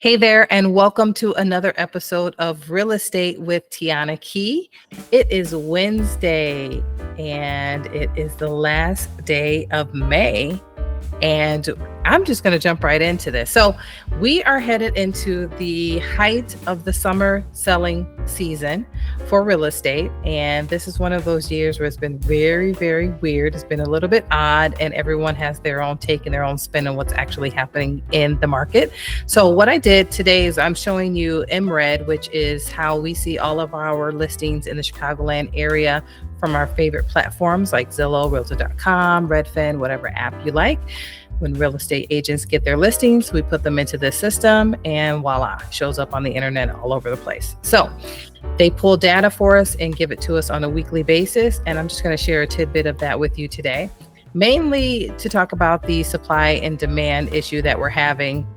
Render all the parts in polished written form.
Hey there, and welcome to another episode of Real Estate with Tiana Key. It is Wednesday, and it is the last day of May. And I'm just going to jump right into this. So we are headed into the height of the summer selling season for real estate. And this is one of those years where it's been very, very weird. It's been a little bit odd, and everyone has their own take and their own spin on what's actually happening in the market. So what I did today is I'm showing you MRED, which is how we see all of our listings in the Chicagoland area from our favorite platforms like Zillow, Realtor.com, Redfin, whatever app you like. When real estate agents get their listings, we put them into this system and voila, shows up on the internet all over the place. So they pull data for us and give it to us on a weekly basis. And I'm just going to share a tidbit of that with you today, mainly to talk about the supply and demand issue that we're having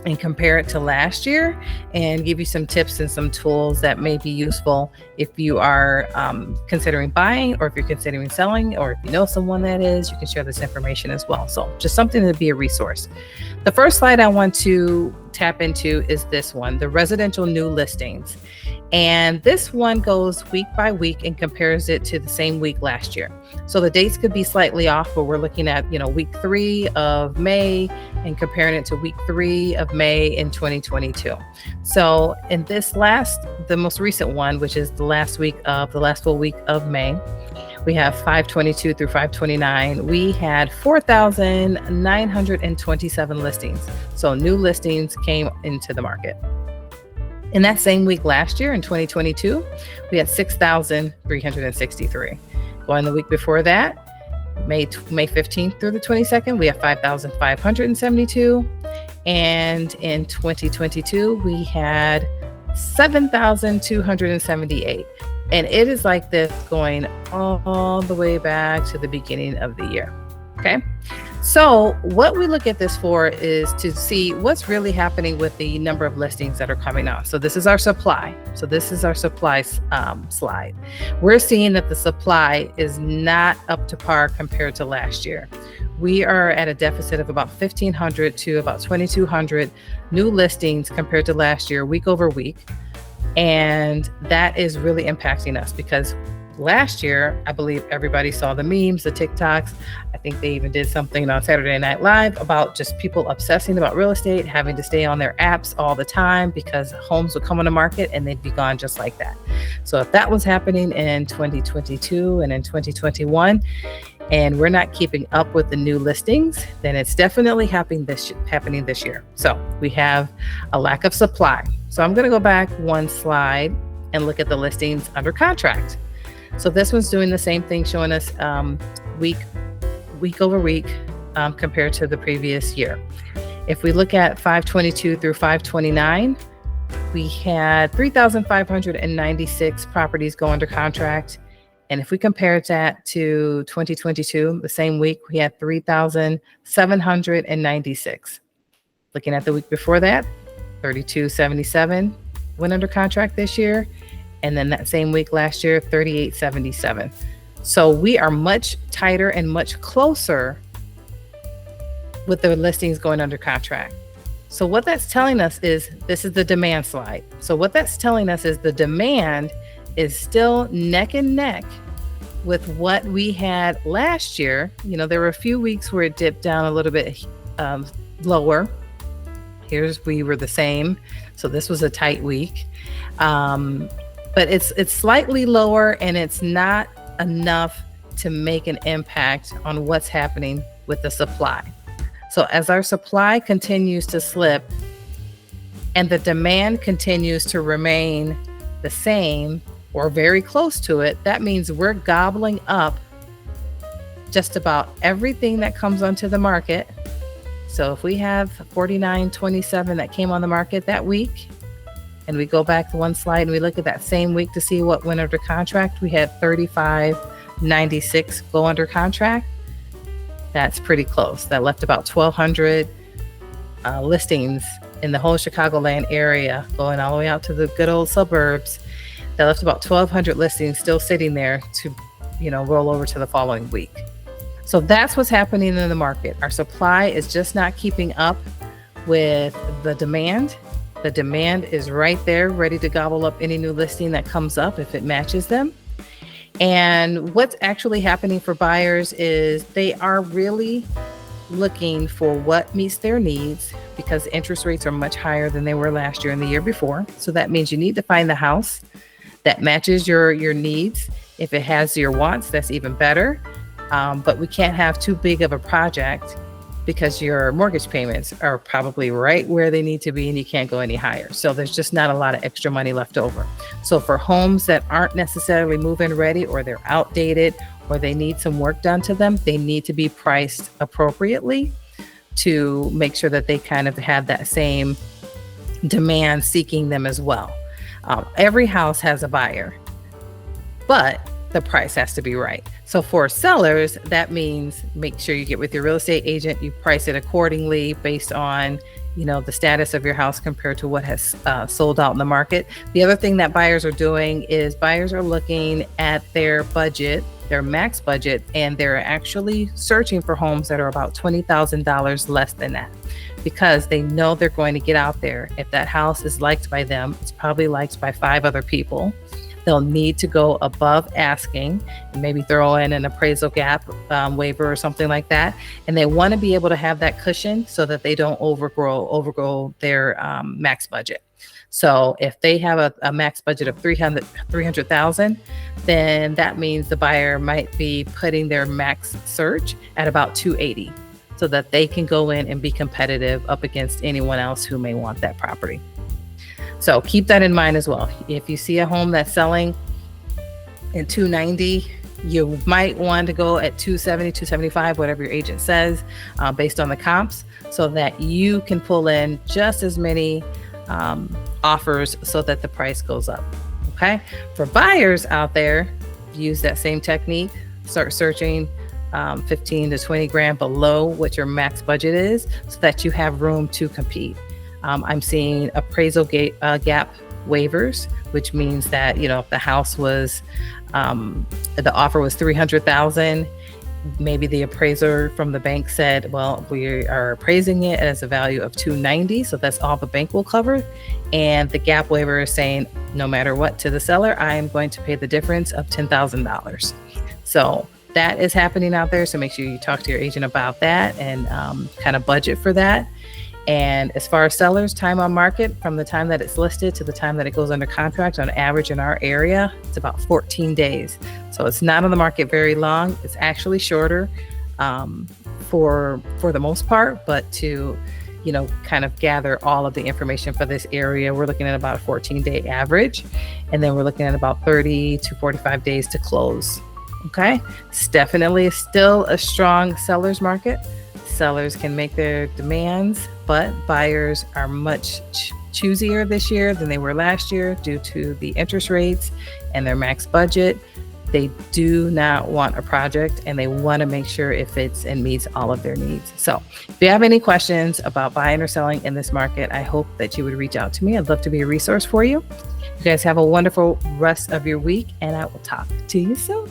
and compare it to last year and give you some tips and some tools that may be useful if you are considering buying, or if you're considering selling, or if you know someone that is, you can share this information as well. So just something to be a resource. The first slide I want to tap into is this one, the residential new listings. And this one goes week by week and compares it to the same week last year. So the dates could be slightly off, but we're looking at, week 3 of May and comparing it to week 3 of May in 2022. So in the most recent one, which is the last full week of May, we have 522 through 529. We had 4,927 listings. So new listings came into the market. In that same week last year, in 2022, we had 6,363. Going the week before that, May 15th through the 22nd, we have 5,572. And in 2022, we had 7,278. And it is like this going all the way back to the beginning of the year. Okay. So what we look at this for is to see what's really happening with the number of listings that are coming out. So this is our supply. So this is our supply slide. We're seeing that the supply is not up to par compared to last year. We are at a deficit of about 1,500 to about 2,200 new listings compared to last year, week over week. And that is really impacting us because last year, I believe everybody saw the memes, the TikToks. I think they even did something on Saturday Night Live about just people obsessing about real estate, having to stay on their apps all the time because homes would come on the market and they'd be gone just like that. So if that was happening in 2022 and in 2021, and we're not keeping up with the new listings, then it's definitely happening this year. So we have a lack of supply. So I'm going to go back one slide and look at the listings under contract. So this one's doing the same thing, showing us week over week compared to the previous year. If we look at 522 through 529, we had 3,596 properties go under contract. And if we compare that to 2022, the same week, we had 3,796. Looking at the week before that, 3,277 went under contract this year. And then that same week last year, 3,877. So we are much tighter and much closer with the listings going under contract. So what that's telling us is, this is the demand slide. So what that's telling us is the demand is still neck and neck with what we had last year. There were a few weeks where it dipped down a little bit lower. We were the same. So this was a tight week. But it's slightly lower, and it's not enough to make an impact on what's happening with the supply. So as our supply continues to slip and the demand continues to remain the same or very close to it, that means we're gobbling up just about everything that comes onto the market. So if we have 4,927 that came on the market that week, and we go back to one slide and we look at that same week to see what went under contract, we had 3,596 go under contract. That's pretty close. That left about 1,200 listings in the whole Chicagoland area, going all the way out to the good old suburbs. That left about 1,200 listings still sitting there to, roll over to the following week. So that's what's happening in the market. Our supply is just not keeping up with the demand. The demand is right there, ready to gobble up any new listing that comes up if it matches them. And what's actually happening for buyers is they are really looking for what meets their needs, because interest rates are much higher than they were last year and the year before. So that means you need to find the house that matches your needs. If it has your wants, that's even better. But we can't have too big of a project, because your mortgage payments are probably right where they need to be and you can't go any higher. So there's just not a lot of extra money left over. So for homes that aren't necessarily move-in ready, or they're outdated, or they need some work done to them, they need to be priced appropriately to make sure that they kind of have that same demand seeking them as well. Every house has a buyer, but the price has to be right. So for sellers, that means make sure you get with your real estate agent, you price it accordingly based on, the status of your house compared to what has sold out in the market. The other thing that buyers are doing is buyers are looking at their budget, their max budget, and they're actually searching for homes that are about $20,000 less than that, because they know they're going to get out there. If that house is liked by them, it's probably liked by 5 other people. They'll need to go above asking and maybe throw in an appraisal gap waiver or something like that. And they want to be able to have that cushion so that they don't overgrow their max budget. So if they have a max budget of 300,000, then that means the buyer might be putting their max search at about 280, so that they can go in and be competitive up against anyone else who may want that property. So keep that in mind as well. If you see a home that's selling in 290, you might want to go at 270, 275, whatever your agent says, based on the comps, so that you can pull in just as many offers so that the price goes up. Okay. For buyers out there, use that same technique. Start searching 15 to 20 grand below what your max budget is, so that you have room to compete. I'm seeing appraisal gap waivers, which means that, if the house was, the offer was 300,000, maybe the appraiser from the bank said, well, we are appraising it as a value of 290. So that's all the bank will cover. And the gap waiver is saying, no matter what, to the seller, I am going to pay the difference of $10,000. So that is happening out there. So make sure you talk to your agent about that and kind of budget for that. And as far as sellers, time on market, from the time that it's listed to the time that it goes under contract, on average in our area, it's about 14 days. So it's not on the market very long. It's actually shorter for the most part, but to, kind of gather all of the information for this area, we're looking at about a 14-day average. And then we're looking at about 30 to 45 days to close. Okay. It's definitely still a strong seller's market. Sellers can make their demands, but buyers are much choosier this year than they were last year due to the interest rates and their max budget. They do not want a project, and they want to make sure it fits and meets all of their needs. So if you have any questions about buying or selling in this market, I hope that you would reach out to me. I'd love to be a resource for you. You guys have a wonderful rest of your week, and I will talk to you soon.